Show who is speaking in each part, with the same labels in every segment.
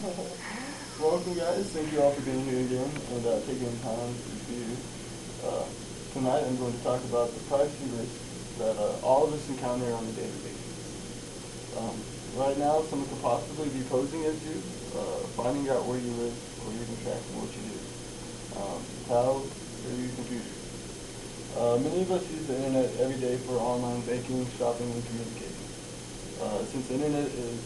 Speaker 1: Welcome, guys. Thank you all for being here again and taking the time to be here. Tonight I'm going to talk about the privacy risks that all of us encounter on a daily basis. Um, right now, someone could possibly be posing as you, finding out where you live, or even tracking what you do. How are your computers? Many of us use the internet every day for online banking, shopping, and communicating. Since the internet is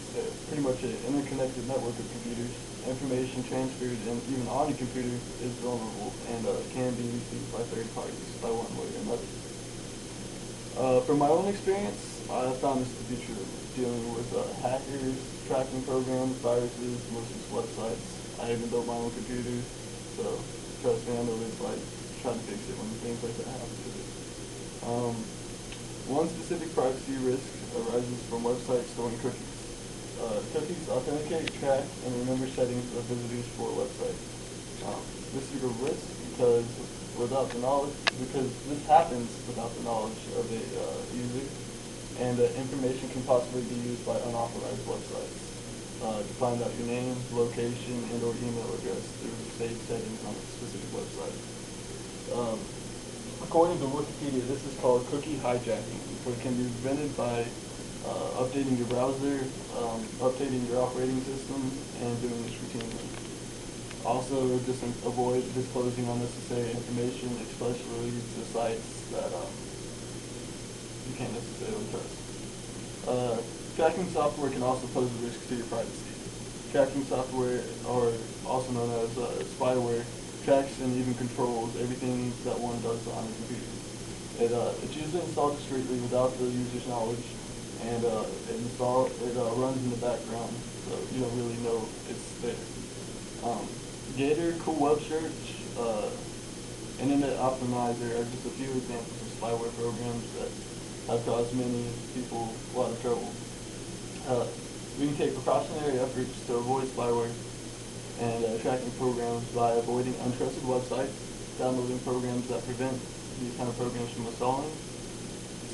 Speaker 1: pretty much an interconnected network of computers, information transferred and even on your computer is vulnerable and can be received by third parties by one way or another. From my own experience, I have found this to be true, dealing with hackers, tracking programs, viruses, malicious websites. I even built my own computer, so trust me, I know it's like trying to fix it when things like that happen to it. One specific privacy risk arises from websites storing cookies. Cookies authenticate, track, and remember settings of visitors for a website. This is a risk because this happens without the knowledge of the user, and information can possibly be used by unauthorized websites to find out your name, location, and or email address through saved settings on a specific website. According to Wikipedia, this is called cookie hijacking, which can be prevented by updating your browser, updating your operating system, and doing this routinely. Also, just avoid disclosing unnecessary information, especially to sites that you can't necessarily trust. Tracking software can also pose a risk to your privacy. Tracking software, or also known as spyware, tracks and even controls everything that one does on a computer. It's usually installed discreetly without the user's knowledge, and it runs in the background, so you don't really know it's there. Gator, Cool Web Search, Internet Optimizer are just a few examples of spyware programs that have caused many people a lot of trouble. We can take precautionary efforts to avoid spyware and tracking programs by avoiding untrusted websites, downloading programs that prevent these kind of programs from installing,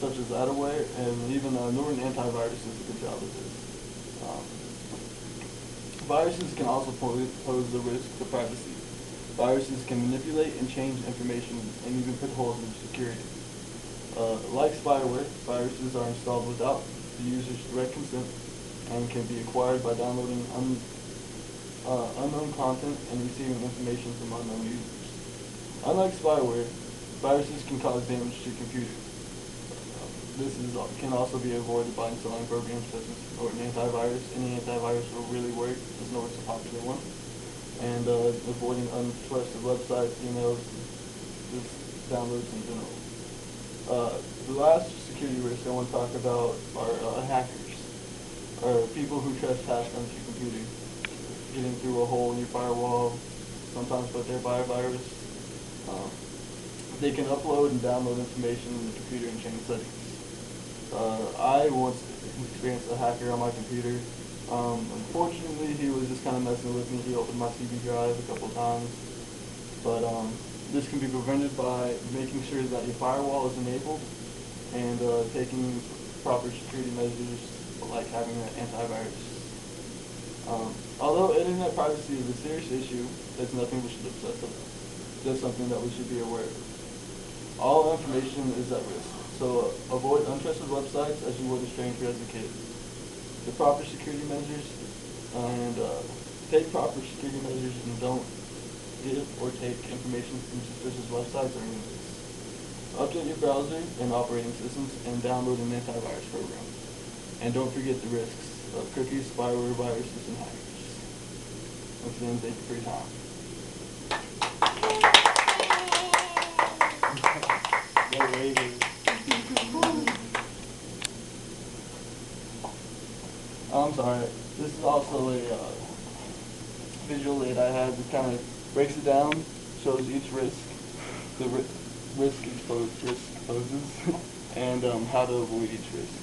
Speaker 1: such as Adaware, and even Norton Antivirus does a good job of this. Viruses can also pose a risk to privacy. Viruses can manipulate and change information and even put holes in security. Like spyware, viruses are installed without the user's direct consent and can be acquired by downloading unknown content and receiving information from unknown users. Unlike spyware, viruses can cause damage to your computer. Can also be avoided by installing programs such as Norton Antivirus. Any antivirus will really work, as Norton's a popular one. And avoiding untrusted websites, emails, just downloads in general. The last security risk I want to talk about are hackers, or people who trespass onto your computer, getting through a hole in your firewall, sometimes put there by a virus. They can upload and download information in the computer and change settings. I once experienced a hacker on my computer. Unfortunately, he was just kind of messing with me. He opened my CD drive a couple of times. But this can be prevented by making sure that your firewall is enabled and taking proper security measures, like having an antivirus. Although internet privacy is a serious issue, it's nothing we should obsess about. Just something that we should be aware of. All information is at risk, so avoid untrusted websites as you would a stranger as a kid. The proper security measures, and take proper security measures, and don't give or take information from suspicious websites or emails. Update your browser and operating systems, and download an antivirus program. And don't forget the risks of cookies, spyware, viruses, and hackers. Once again, thank you for your time. I'm sorry. This is also a visual aid I have that kind of breaks it down, shows each risk, the risk poses, and how to avoid each risk.